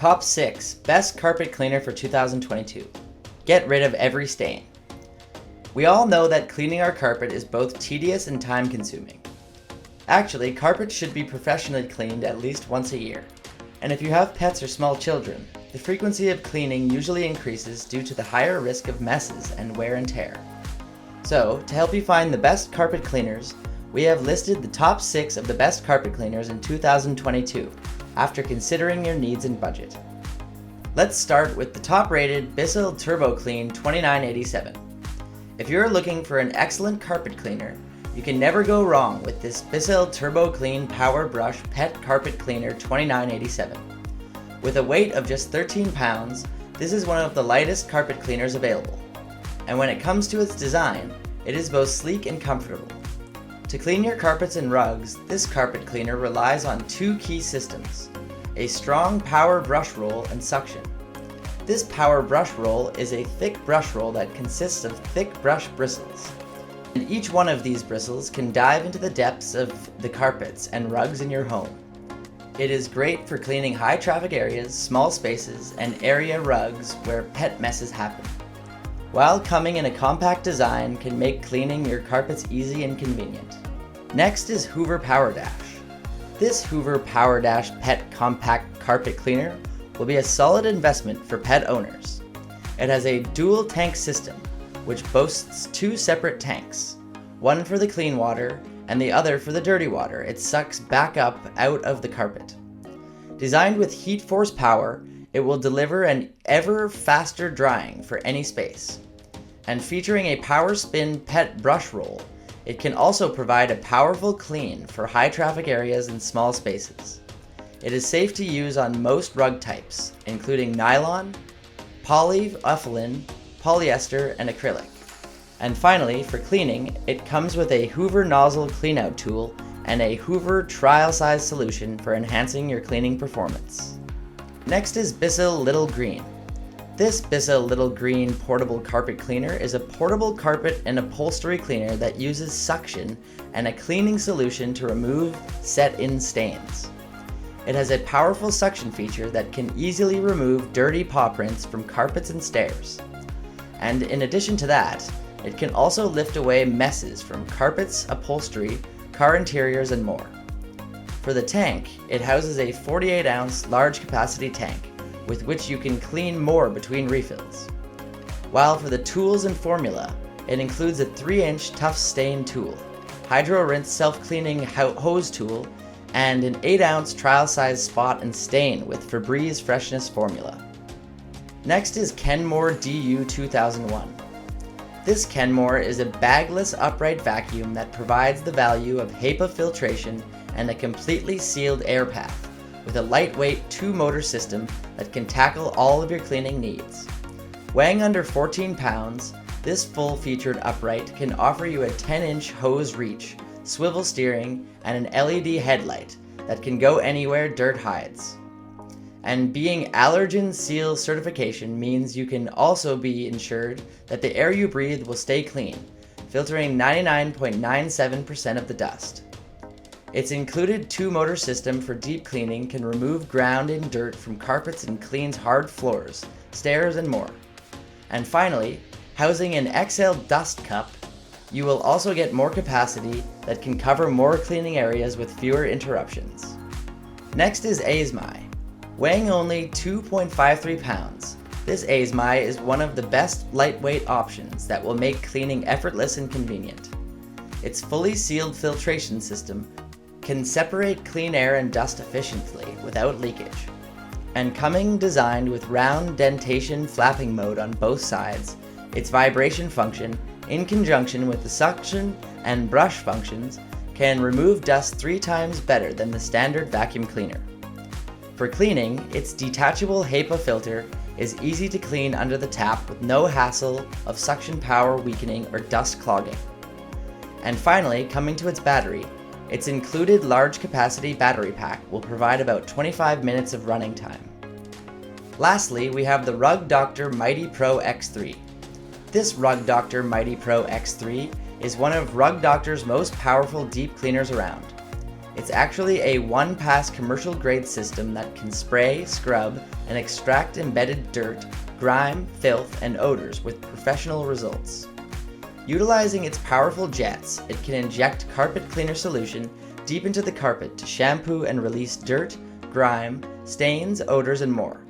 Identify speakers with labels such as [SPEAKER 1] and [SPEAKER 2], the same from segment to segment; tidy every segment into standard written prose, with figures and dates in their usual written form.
[SPEAKER 1] Top 6 Best Carpet Cleaner for 2022. Get rid of every stain. We all know that cleaning our carpet is both tedious and time-consuming. Actually, carpet should be professionally cleaned at least once a year. And if you have pets or small children, the frequency of cleaning usually increases due to the higher risk of messes and wear and tear. So, to help you find the best carpet cleaners, we have listed the top 6 of the best carpet cleaners in 2022, after considering your needs and budget. Let's start with the top-rated Bissell TurboClean 2987. If you're looking for an excellent carpet cleaner, you can never go wrong with this Bissell TurboClean PowerBrush Pet Carpet Cleaner 2987. With a weight of just 13 pounds, this is one of the lightest carpet cleaners available. And when it comes to its design, it is both sleek and comfortable. To clean your carpets and rugs, this carpet cleaner relies on 2 key systems: a strong power brush roll and suction. This power brush roll is a thick brush roll that consists of thick brush bristles. And each one of these bristles can dive into the depths of the carpets and rugs in your home. It is great for cleaning high traffic areas, small spaces, and area rugs where pet messes happen. While coming in a compact design can make cleaning your carpets easy and convenient. Next is Hoover PowerDash. This Hoover PowerDash Pet Compact Carpet Cleaner will be a solid investment for pet owners. It has a dual tank system, which boasts 2 separate tanks, one for the clean water and the other for the dirty water it sucks back up out of the carpet. Designed with heat force power, it will deliver an ever faster drying for any space. And featuring a power spin pet brush roll, it can also provide a powerful clean for high traffic areas and small spaces. It is safe to use on most rug types, including nylon, polyethylene, polyester, and acrylic. And finally, for cleaning, it comes with a Hoover nozzle cleanout tool and a Hoover trial size solution for enhancing your cleaning performance. Next is Bissell Little Green. This Bissell Little Green portable carpet cleaner is a portable carpet and upholstery cleaner that uses suction and a cleaning solution to remove set-in stains. It has a powerful suction feature that can easily remove dirty paw prints from carpets and stairs. And in addition to that, it can also lift away messes from carpets, upholstery, car interiors, and more. For the tank, it houses a 48-ounce large capacity tank with which you can clean more between refills. While for the tools and formula, it includes a 3-inch tough stain tool, hydro rinse self-cleaning hose tool, and an 8-ounce trial size spot and stain with Febreze freshness formula. Next is Kenmore DU2001. This Kenmore is a bagless upright vacuum that provides the value of HEPA filtration and a completely sealed air path, with a lightweight 2-motor system that can tackle all of your cleaning needs. Weighing under 14 pounds, this full-featured upright can offer you a 10-inch hose reach, swivel steering, and an LED headlight that can go anywhere dirt hides. And being Allergen Seal certification means you can also be ensured that the air you breathe will stay clean, filtering 99.97% of the dust. Its included 2-motor system for deep cleaning can remove ground and dirt from carpets and cleans hard floors, stairs, and more. And finally, housing an XL dust cup, you will also get more capacity that can cover more cleaning areas with fewer interruptions. Next is Aizmei. Weighing only 2.53 pounds, this Aizmei is one of the best lightweight options that will make cleaning effortless and convenient. Its fully sealed filtration system can separate clean air and dust efficiently without leakage. And coming designed with round dentation flapping mode on both sides, its vibration function, in conjunction with the suction and brush functions, can remove dust 3 times better than the standard vacuum cleaner. For cleaning, its detachable HEPA filter is easy to clean under the tap with no hassle of suction power weakening or dust clogging. And finally, coming to its battery, its included large capacity battery pack will provide about 25 minutes of running time. Lastly, we have the Rug Doctor Mighty Pro X3. This Rug Doctor Mighty Pro X3 is one of Rug Doctor's most powerful deep cleaners around. It's actually a one-pass commercial-grade system that can spray, scrub, and extract embedded dirt, grime, filth, and odors with professional results. Utilizing its powerful jets, it can inject carpet cleaner solution deep into the carpet to shampoo and release dirt, grime, stains, odors, and more.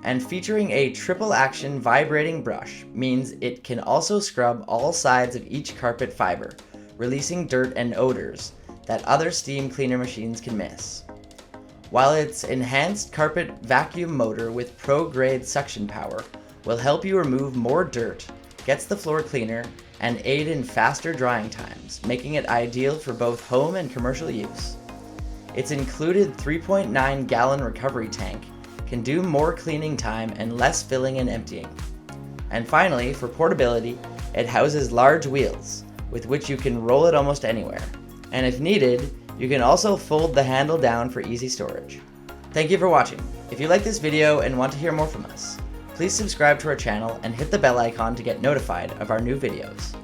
[SPEAKER 1] And featuring a triple-action vibrating brush means it can also scrub all sides of each carpet fiber, releasing dirt and odors that other steam cleaner machines can miss. While its enhanced carpet vacuum motor with pro-grade suction power will help you remove more dirt, gets the floor cleaner, and aid in faster drying times, making it ideal for both home and commercial use. Its included 3.9 gallon recovery tank can do more cleaning time and less filling and emptying. And finally, for portability, it houses large wheels, with which you can roll it almost anywhere. And if needed, you can also fold the handle down for easy storage. Thank you for watching. If you like this video and want to hear more from us, please subscribe to our channel and hit the bell icon to get notified of our new videos.